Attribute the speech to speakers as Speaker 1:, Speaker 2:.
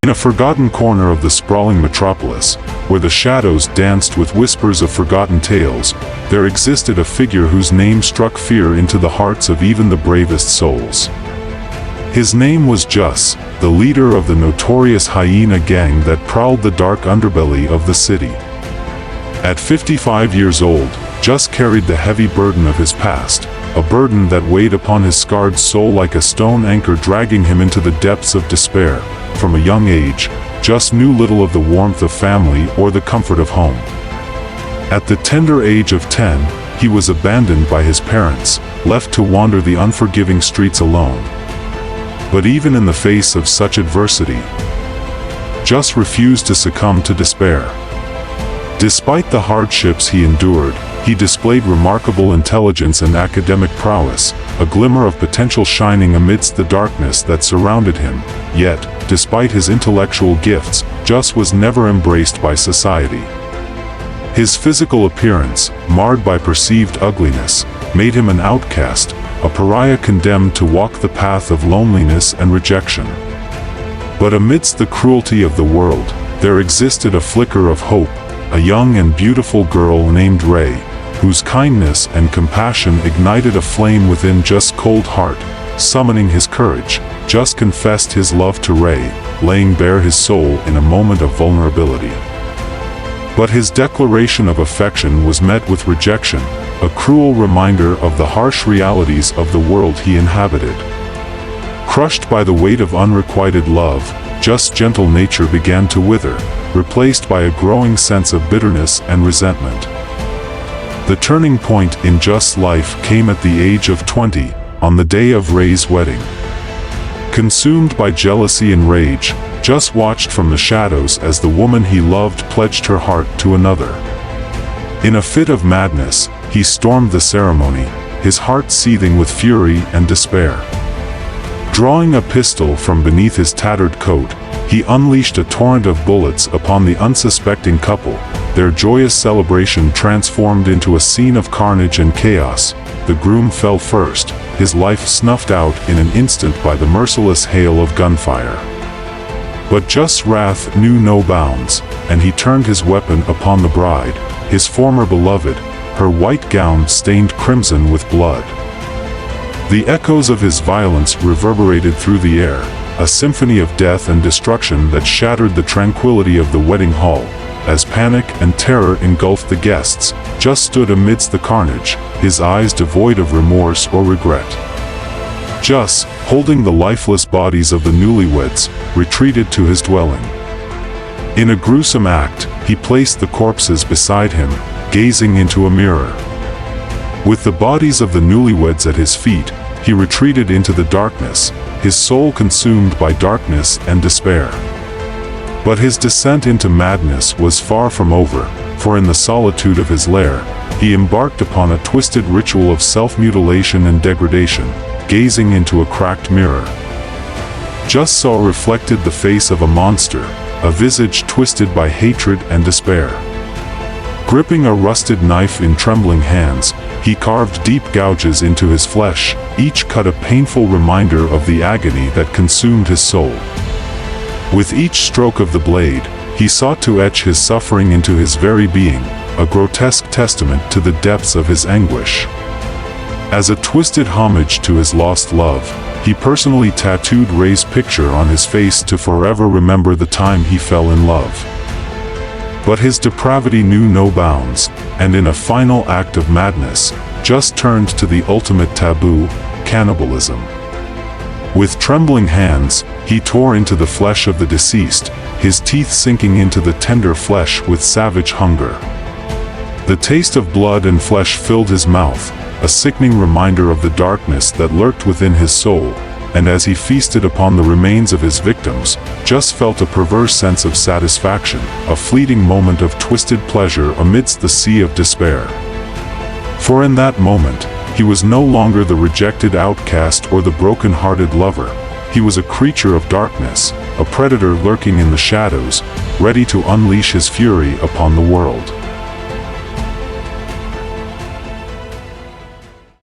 Speaker 1: In a forgotten corner of the sprawling metropolis, where the shadows danced with whispers of forgotten tales, there existed a figure whose name struck fear into the hearts of even the bravest souls. His name was Jus, the leader of the notorious hyena gang that prowled the dark underbelly of the city. At 55 years old, Jus carried the heavy burden of his past, a burden that weighed upon his scarred soul like a stone anchor dragging him into the depths of despair. From a young age, Jus knew little of the warmth of family or the comfort of home. At the tender age of 10, he was abandoned by his parents, left to wander the unforgiving streets alone. But even in the face of such adversity, Jus refused to succumb to despair. Despite the hardships he endured, he displayed remarkable intelligence and academic prowess, a glimmer of potential shining amidst the darkness that surrounded him. Yet, despite his intellectual gifts, Jus was never embraced by society. His physical appearance, marred by perceived ugliness, made him an outcast, a pariah condemned to walk the path of loneliness and rejection. But amidst the cruelty of the world, there existed a flicker of hope, a young and beautiful girl named Ray, whose kindness and compassion ignited a flame within Jus' cold heart. Summoning his courage, Jus confessed his love to Ray, laying bare his soul in a moment of vulnerability. But his declaration of affection was met with rejection, a cruel reminder of the harsh realities of the world he inhabited. Crushed by the weight of unrequited love, Jus' gentle nature began to wither, replaced by a growing sense of bitterness and resentment. The turning point in Jus' life came at the age of 20, on the day of Ray's wedding. Consumed by jealousy and rage, Jus watched from the shadows as the woman he loved pledged her heart to another. In a fit of madness, he stormed the ceremony, his heart seething with fury and despair. Drawing a pistol from beneath his tattered coat, he unleashed a torrent of bullets upon the unsuspecting couple. Their joyous celebration transformed into a scene of carnage and chaos. The groom fell first, his life snuffed out in an instant by the merciless hail of gunfire. But Jus' wrath knew no bounds, and he turned his weapon upon the bride, his former beloved, her white gown stained crimson with blood. The echoes of his violence reverberated through the air, a symphony of death and destruction that shattered the tranquility of the wedding hall. As panic and terror engulfed the guests, Jus stood amidst the carnage, his eyes devoid of remorse or regret. Jus, holding the lifeless bodies of the newlyweds, retreated to his dwelling. In a gruesome act, he placed the corpses beside him, gazing into a mirror. With the bodies of the newlyweds at his feet, he retreated into the darkness, his soul consumed by darkness and despair. But his descent into madness was far from over, for in the solitude of his lair, he embarked upon a twisted ritual of self-mutilation and degradation, gazing into a cracked mirror. Jus saw reflected the face of a monster, a visage twisted by hatred and despair. Gripping a rusted knife in trembling hands, he carved deep gouges into his flesh, each cut a painful reminder of the agony that consumed his soul. With each stroke of the blade, he sought to etch his suffering into his very being, a grotesque testament to the depths of his anguish. As a twisted homage to his lost love, he personally tattooed Ray's picture on his face to forever remember the time he fell in love. But his depravity knew no bounds, and in a final act of madness, Jus turned to the ultimate taboo, cannibalism. With trembling hands, he tore into the flesh of the deceased, his teeth sinking into the tender flesh with savage hunger. The taste of blood and flesh filled his mouth, a sickening reminder of the darkness that lurked within his soul, and as he feasted upon the remains of his victims, Jus felt a perverse sense of satisfaction, a fleeting moment of twisted pleasure amidst the sea of despair. For in that moment, he was no longer the rejected outcast or the broken-hearted lover. He was a creature of darkness, a predator lurking in the shadows, ready to unleash his fury upon the world.